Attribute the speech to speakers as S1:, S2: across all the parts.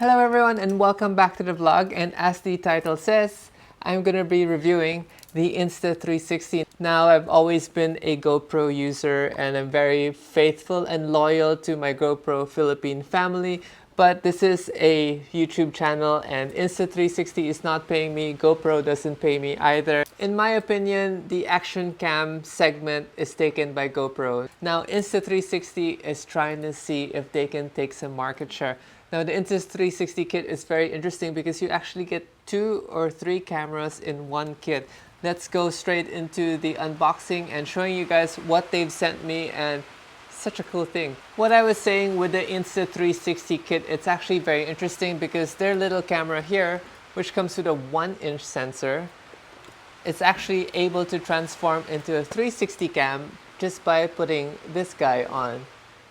S1: Hello everyone and welcome back to the vlog, and as the title says, I'm going to be reviewing the Insta360. Now, I've always been a GoPro user and I'm very faithful and loyal to my GoPro Philippine family, but this is a YouTube channel and Insta360 is not paying me, GoPro doesn't pay me either. In my opinion, the action cam segment is taken by GoPro. Now, Insta360 is trying to see if they can take some market share. Now, the Insta360 kit is very interesting because you actually get 2 or 3 cameras in one kit. Let's go straight into the unboxing and showing you guys what they've sent me, and such a cool thing. What I was saying with the Insta360 kit, it's actually very interesting because their little camera here, which comes with a 1-inch sensor, it's actually able to transform into a 360 cam just by putting this guy on.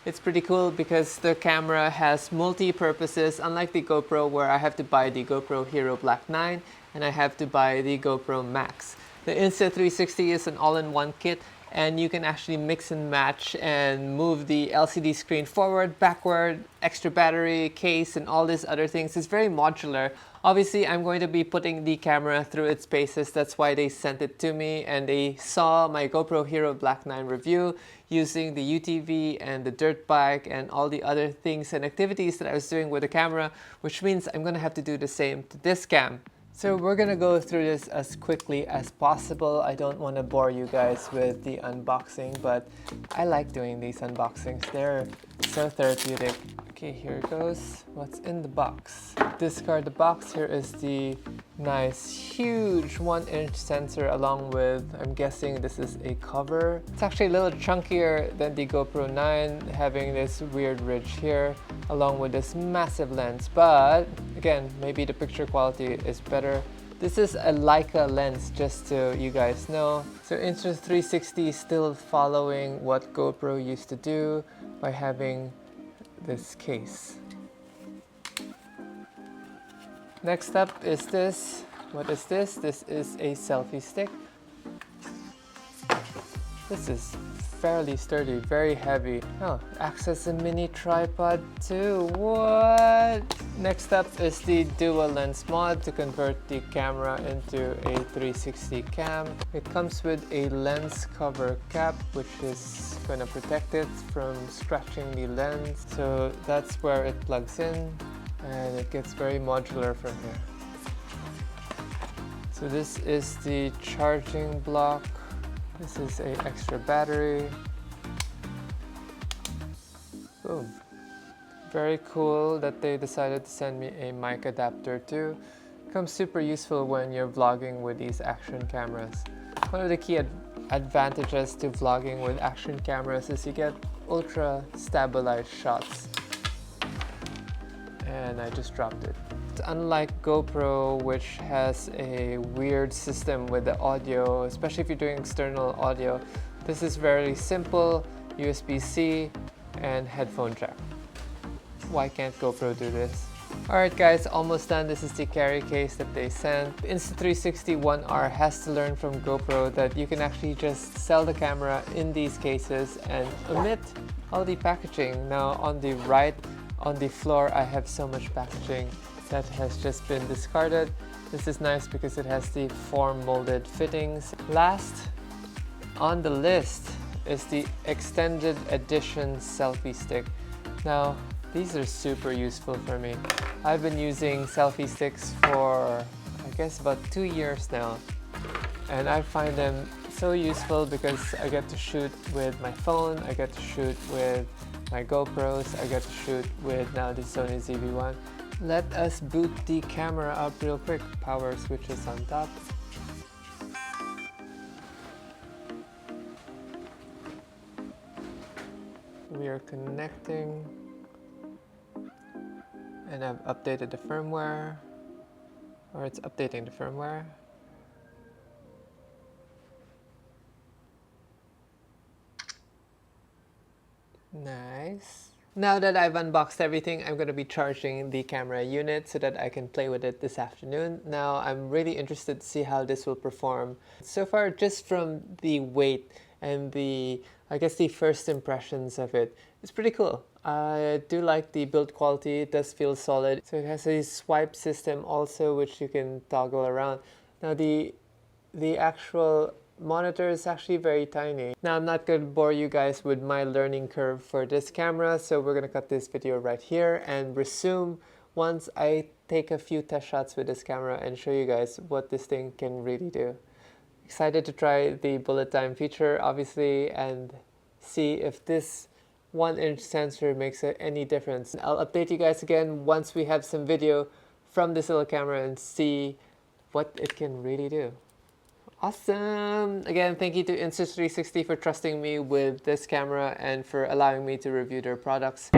S1: It's pretty cool because the camera has multi-purposes, unlike the GoPro where I have to buy the GoPro Hero Black 9 and I have to buy the GoPro Max. The Insta360 is an all-in-one kit, and you can actually mix and match and move the LCD screen forward, backward, extra battery, case, and all these other things. It's very modular. Obviously, I'm going to be putting the camera through its paces. That's why they sent it to me, and they saw my GoPro Hero Black 9 review using the UTV and the dirt bike and all the other things and activities that I was doing with the camera, which means I'm going to have to do the same to this cam. So we're gonna go through this as quickly as possible. I don't want to bore you guys with the unboxing, but I like doing these unboxings. They're so therapeutic. Okay, here it goes. What's in the box? Discard the box. Here is the nice, huge 1-inch sensor along with, I'm guessing this is a cover. It's actually a little chunkier than the GoPro 9, having this weird ridge here, along with this massive lens. But again, maybe the picture quality is better. This is a Leica lens, just so you guys know. So Insta360 is still following what GoPro used to do by having this case. Next up is this. What is this? This is a selfie stick. This is fairly sturdy, very heavy. Oh, acts as a mini tripod too. What? Next up is the dual lens mod to convert the camera into a 360 cam. It comes with a lens cover cap, which is going to protect it from scratching the lens. So that's where it plugs in, and it gets very modular from here. So this is the charging block. This is an extra battery. Boom. Very cool that they decided to send me a mic adapter too. Comes super useful when you're vlogging with these action cameras. One of the key advantages to vlogging with action cameras is you get ultra stabilized shots. And I just dropped it. Unlike GoPro, which has a weird system with the audio, especially if you're doing external audio, this is very simple, USB-C and headphone jack. Why can't GoPro do this? Alright guys, almost done. This is the carry case that they sent. Insta360 One R has to learn from GoPro that you can actually just sell the camera in these cases and omit all the packaging. Now on the right, on the floor, I have so much packaging that has just been discarded. This is nice because it has the form molded fittings. Last on the list is the extended edition selfie stick. Now, these are super useful for me. I've been using selfie sticks for, I guess, about 2 years now. And I find them so useful because I get to shoot with my phone, I get to shoot with my GoPros, I get to shoot with now the Sony ZV-1. Let us boot the camera up real quick. Power switch is on top. We are connecting. And I've updated the firmware. Or it's updating the firmware. Nice. Now that I've unboxed everything, I'm going to be charging the camera unit so that I can play with it this afternoon. Now, I'm really interested to see how this will perform. So far, just from the weight and the, I guess, the first impressions of it, It's pretty cool. I do like the build quality. It does feel solid. So it has a swipe system also, which you can toggle around. Now the actual monitor is actually very tiny. Now I'm not going to bore you guys with my learning curve for this camera, so we're going to cut this video right here and resume once I take a few test shots with this camera and show you guys what this thing can really do. Excited to try the bullet time feature, obviously, and see if this 1-inch sensor makes any difference. I'll update you guys again once we have some video from this little camera and see what it can really do. Awesome! Again, thank you to Insta360 for trusting me with this camera and for allowing me to review their products.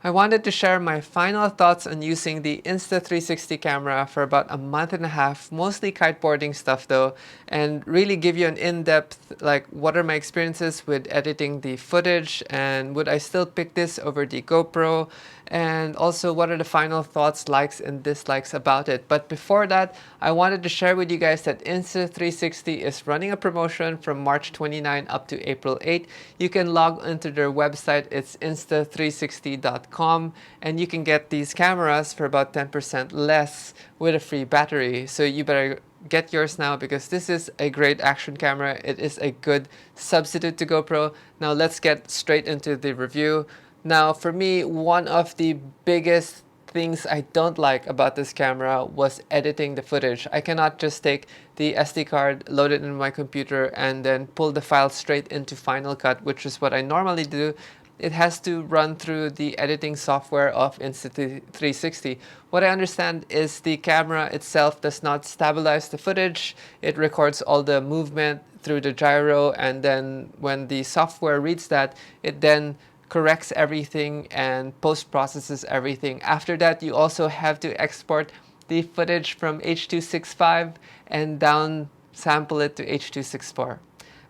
S1: I wanted to share my final thoughts on using the Insta360 camera for about a month and a half, mostly kiteboarding stuff though, and really give you an in-depth, like, what are my experiences with editing the footage, and would I still pick this over the GoPro, and also what are the final thoughts, likes and dislikes about it. But before that, I wanted to share with you guys that Insta360 is running a promotion from March 29 up to April 8. You can log into their website, it's insta360.com, and you can get these cameras for about 10% less with a free battery. So you better get yours now because this is a great action camera. It is a good substitute to GoPro. Now let's get straight into the review. Now for me, one of the biggest things I don't like about this camera was editing the footage. I cannot just take the SD card, load it into my computer, and then pull the file straight into Final Cut, which is what I normally do. It has to run through the editing software of Insta360. What I understand is the camera itself does not stabilize the footage. It records all the movement through the gyro, and then when the software reads that, it then corrects everything and post-processes everything. After that, you also have to export the footage from H.265 and down sample it to H.264.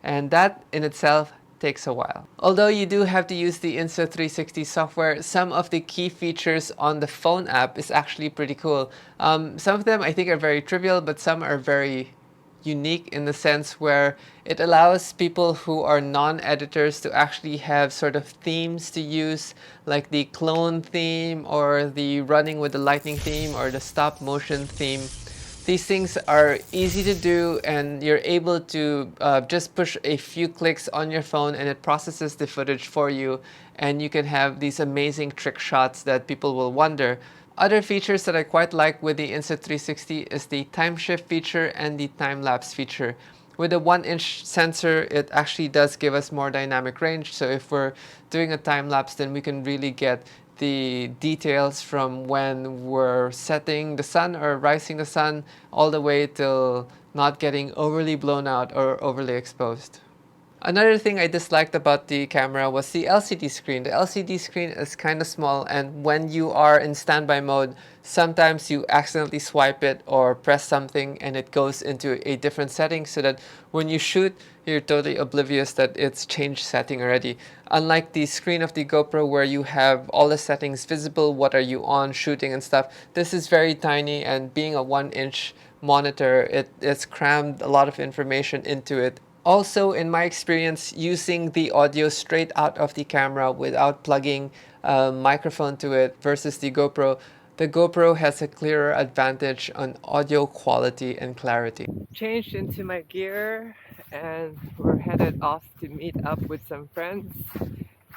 S1: And that in itself takes a while. Although you do have to use the Insta360 software, some of the key features on the phone app is actually pretty cool. Some of them I think are very trivial, but some are very unique in the sense where it allows people who are non-editors to actually have sort of themes to use, like the clone theme or the running with the lightning theme or the stop motion theme. These things are easy to do, and you're able to just push a few clicks on your phone and it processes the footage for you, and you can have these amazing trick shots that people will wonder. Other features that I quite like with the Insta360 is the time shift feature and the time lapse feature. With a 1-inch sensor, it actually does give us more dynamic range. So if we're doing a time lapse, then we can really get the details from when we're setting the sun or rising the sun all the way till not getting overly blown out or overly exposed. Another thing I disliked about the camera was the LCD screen. The LCD screen is kind of small, and when you are in standby mode, sometimes you accidentally swipe it or press something and it goes into a different setting, so that when you shoot, you're totally oblivious that it's changed setting already. Unlike the screen of the GoPro where you have all the settings visible, what are you on, shooting and stuff, this is very tiny, and being a 1-inch monitor, it's crammed a lot of information into it. Also, in my experience, using the audio straight out of the camera without plugging a microphone to it versus the GoPro has a clearer advantage on audio quality and clarity. Changed into my gear and we're headed off to meet up with some friends.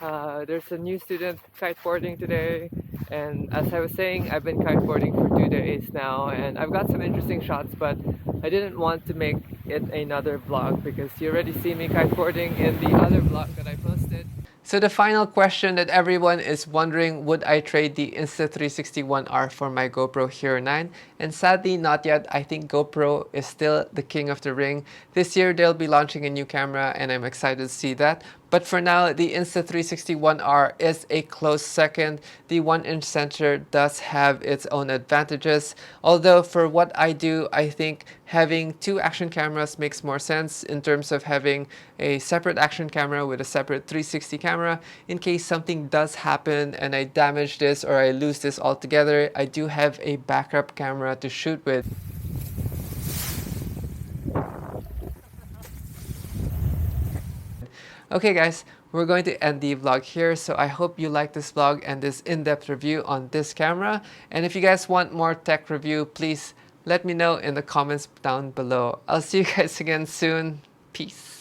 S1: There's a new student kiteboarding today, and as I was saying, I've been kiteboarding for 2 days now, and I've got some interesting shots, but I didn't want to make it another vlog because you already see me kiteboarding in the other vlog that I posted. So the final question that everyone is wondering, would I trade the Insta360 One R for my GoPro Hero 9? And sadly, not yet. I think GoPro is still the king of the ring. This year, they'll be launching a new camera, and I'm excited to see that. But for now, the Insta360 One R is a close second. The 1-inch sensor does have its own advantages. Although for what I do, I think having two action cameras makes more sense in terms of having a separate action camera with a separate 360 camera. In case something does happen and I damage this or I lose this altogether, I do have a backup camera to shoot with. Okay guys, we're going to end the vlog here, so I hope you like this vlog and this in-depth review on this camera. And if you guys want more tech review, please let me know in the comments down below. I'll see you guys again soon. Peace.